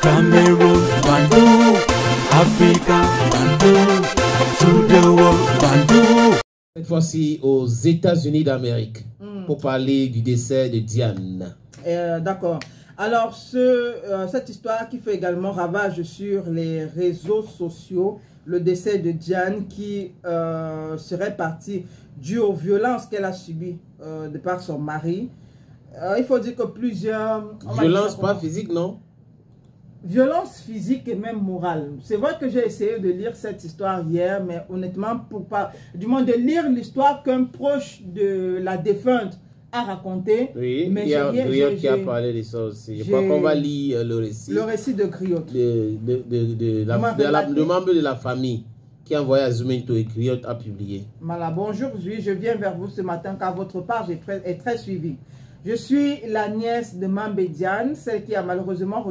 Cameroon, Bandung, Africa, Bandung, to the world, Bandung. Cette fois-ci aux États-Unis d'Amérique pour parler du décès de Diane. D'accord. Alors, cette histoire qui fait également ravage sur les réseaux sociaux, le décès de Diane qui serait parti dû aux violences qu'elle a subies de par son mari. Il faut dire que plusieurs... Violence pas physique, non? Violence physique et même morale. C'est vrai que j'ai essayé de lire cette histoire hier, mais honnêtement, pour pas... Du moins de lire l'histoire qu'un proche de la défunte a raconté. Oui, mais il y a Griot qui a parlé de ça aussi. Je crois qu'on va lire le récit. Le récit de Griot. Le membre de la famille qui a envoyé à Zuminto et Griot a publié. Voilà, bonjour, je viens vers vous ce matin car votre page est très suivie. Je suis la nièce de Mambé Diane, celle qui a malheureusement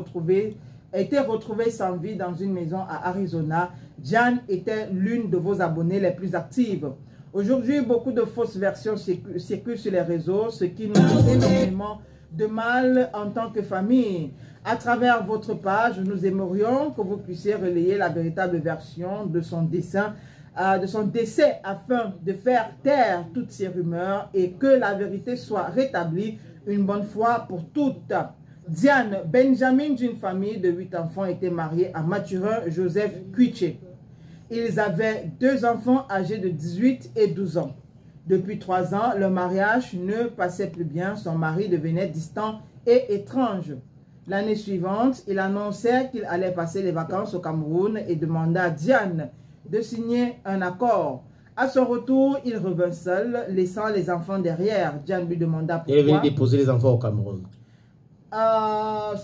été retrouvée sans vie dans une maison à Arizona. Diane était l'une de vos abonnées les plus actives. Aujourd'hui, beaucoup de fausses versions circulent sur les réseaux, ce qui nous fait énormément de mal en tant que famille. À travers votre page, nous aimerions que vous puissiez relayer la véritable version de son décès afin de faire taire toutes ces rumeurs et que la vérité soit rétablie une bonne fois pour toutes. Diane, Benjamin d'une famille de 8 enfants, était mariée à Mathurin Joseph Cuiche. Ils avaient 2 enfants âgés de 18 et 12 ans. Depuis 3 ans, le mariage ne passait plus bien. Son mari devenait distant et étrange. L'année suivante, il annonçait qu'il allait passer les vacances au Cameroun et demanda à Diane de signer un accord. À son retour, il revint seul, laissant les enfants derrière. Diane lui demanda pourquoi. Il est venu déposer les enfants au Cameroun.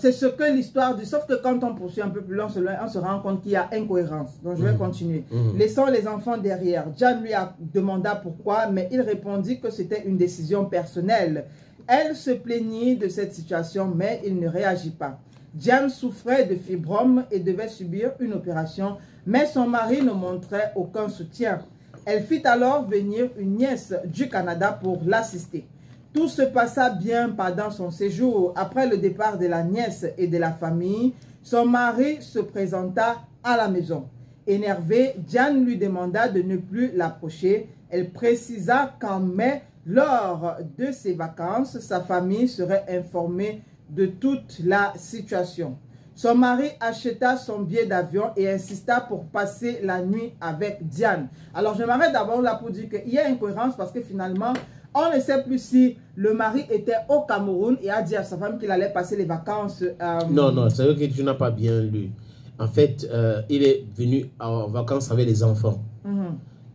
C'est ce que l'histoire dit, sauf que quand on poursuit un peu plus loin, on se rend compte qu'il y a incohérence. Donc je vais continuer. Laissant les enfants derrière, Diane lui a demandé pourquoi, mais il répondit que c'était une décision personnelle. Elle se plaignit de cette situation, mais il ne réagit pas. Diane souffrait de fibrome et devait subir une opération, mais son mari ne montrait aucun soutien. Elle fit alors venir une nièce du Canada pour l'assister. Tout se passa bien pendant son séjour. Après le départ de la nièce et de la famille, son mari se présenta à la maison. Énervée, Diane lui demanda de ne plus l'approcher. Elle précisa qu'en mai, lors de ses vacances, sa famille serait informée de toute la situation. Son mari acheta son billet d'avion et insista pour passer la nuit avec Diane. Alors, je m'arrête d'abord là pour dire qu'il y a incohérence parce que finalement, on ne sait plus si le mari était au Cameroun et a dit à sa femme qu'il allait passer les vacances. Non, c'est vrai que tu n'as pas bien lu. En fait, il est venu en vacances avec les enfants.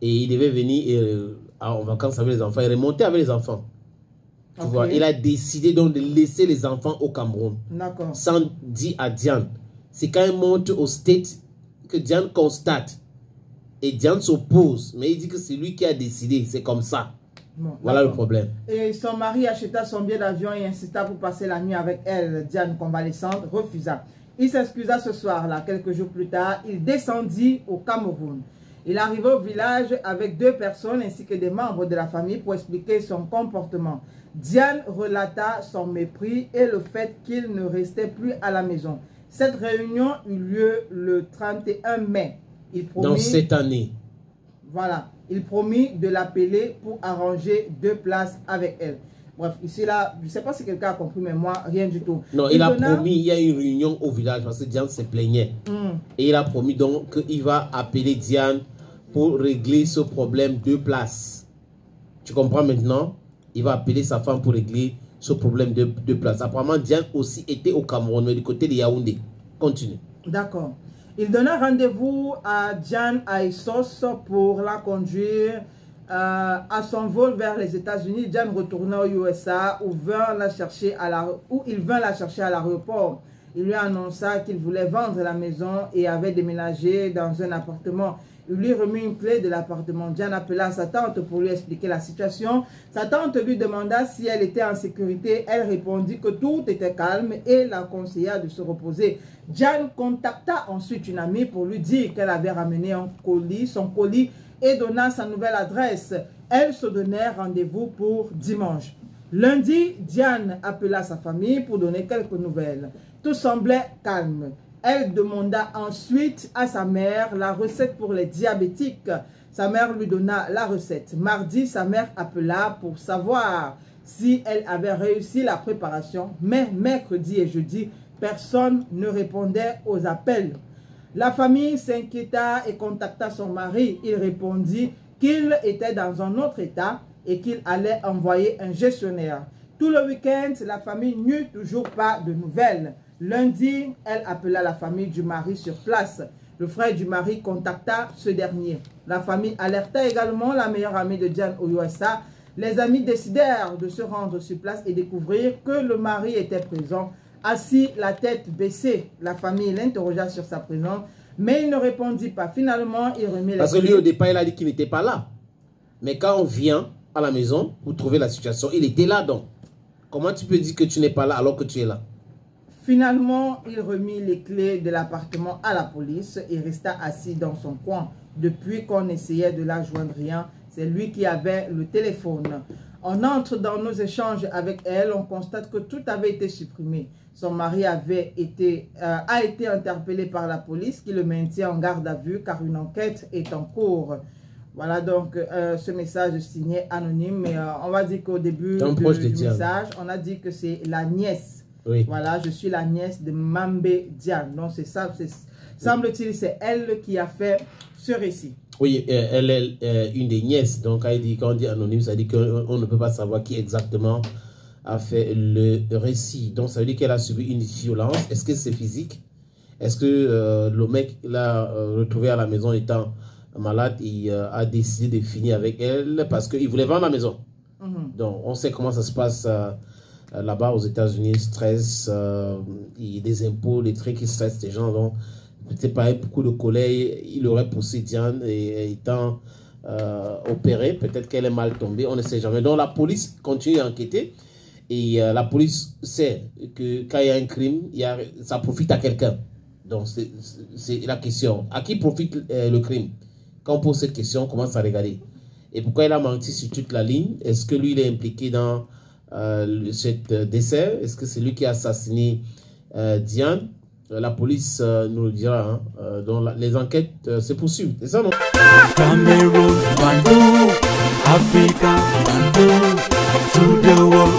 Et il devait venir en vacances avec les enfants et remonter avec les enfants. Tu vois, il a décidé donc de laisser les enfants au Cameroun. D'accord. Sans dire à Diane. C'est quand il monte au State que Diane constate. Et Diane s'oppose. Mais il dit que c'est lui qui a décidé. C'est comme ça. Bon, voilà le problème. Et son mari acheta son billet d'avion et insista pour passer la nuit avec elle. Diane, convalescente, refusa. Il s'excusa ce soir-là. Quelques jours plus tard, il descendit au Cameroun. Il arriva au village avec 2 personnes ainsi que des membres de la famille pour expliquer son comportement. Diane relata son mépris et le fait qu'il ne restait plus à la maison. Cette réunion eut lieu le 31 mai. Il promit, dans cette année. Voilà. Il promit de l'appeler pour arranger 2 places avec elle. Bref, ici, là, je ne sais pas si quelqu'un a compris, mais moi, rien du tout. Non, il a promis, il y a une réunion au village parce que Diane se plaignait. Et il a promis donc qu'il va appeler Diane pour régler ce problème 2 places. Tu comprends maintenant? Il va appeler sa femme pour régler ce problème de 2 places. Apparemment, Diane aussi était au Cameroun, mais du côté de Yaoundé. Continue. D'accord. Il donna rendez-vous à Diane à Issos pour la conduire à son vol vers les États-Unis. Diane retourna aux USA où il vint la chercher à l'aéroport. Il lui annonça qu'il voulait vendre la maison et avait déménagé dans un appartement. Il lui remit une clé de l'appartement. Diane appela sa tante pour lui expliquer la situation. Sa tante lui demanda si elle était en sécurité. Elle répondit que tout était calme et la conseilla de se reposer. Diane contacta ensuite une amie pour lui dire qu'elle avait ramené son colis et donna sa nouvelle adresse. Elle se donnait rendez-vous pour dimanche. Lundi, Diane appela sa famille pour donner quelques nouvelles. Tout semblait calme. Elle demanda ensuite à sa mère la recette pour les diabétiques. Sa mère lui donna la recette. Mardi, sa mère appela pour savoir si elle avait réussi la préparation. Mais mercredi et jeudi, personne ne répondait aux appels. La famille s'inquiéta et contacta son mari. Il répondit qu'il était dans un autre état et qu'il allait envoyer un gestionnaire. Tout le week-end, la famille n'eut toujours pas de nouvelles. Lundi, elle appela la famille du mari sur place. Le frère du mari contacta ce dernier. La famille alerta également la meilleure amie de Diane au USA. Les amis décidèrent de se rendre sur place et découvrir que le mari était présent, assis, la tête baissée. La famille l'interrogea sur sa présence, mais il ne répondit pas. Finalement, il remit les... Parce que lui, au départ, il a dit qu'il n'était pas là. Mais quand on vient à la maison pour trouver la situation, il était là donc. Comment tu peux dire que tu n'es pas là alors que tu es là? Finalement, il remit les clés de l'appartement à la police et resta assis dans son coin. Depuis qu'on essayait de la joindre, rien. C'est lui qui avait le téléphone. On entre dans nos échanges avec elle, on constate que tout avait été supprimé. Son mari a été interpellé par la police qui le maintient en garde à vue car une enquête est en cours. Voilà donc ce message signé anonyme. Mais on va dire qu'au début du message, on a dit que c'est la nièce. Oui. Voilà, je suis la nièce de Mambé Diane. Donc c'est ça, semble-t-il, c'est elle qui a fait ce récit. Oui, elle est une des nièces. Donc quand on dit anonyme, ça veut dire qu'on ne peut pas savoir qui exactement a fait le récit. Donc ça veut dire qu'elle a subi une violence. Est-ce que c'est physique? Est-ce que le mec l'a retrouvé à la maison étant malade et a décidé de finir avec elle parce qu'il voulait vendre la maison? Donc on sait comment ça se passe là-bas aux États-Unis. Stress, il y a des impôts, des trucs qui stressent les gens. Donc peut-être pas beaucoup de colère, il aurait poussé Diane et étant opéré, peut-être qu'elle est mal tombée, on ne sait jamais. Donc la police continue à enquêter et la police sait que quand il y a un crime, ça profite à quelqu'un. Donc c'est la question. À qui profite le crime? Quand on pose cette question, on commence à regarder. Et pourquoi il a menti sur toute la ligne? Est-ce que lui, il est impliqué dans ce décès? Est-ce que c'est lui qui a assassiné Diane? La police nous le dira. Donc les enquêtes se poursuivent. C'est ça, non? Cameroon, Bandung, Africa, Bandung, to the world.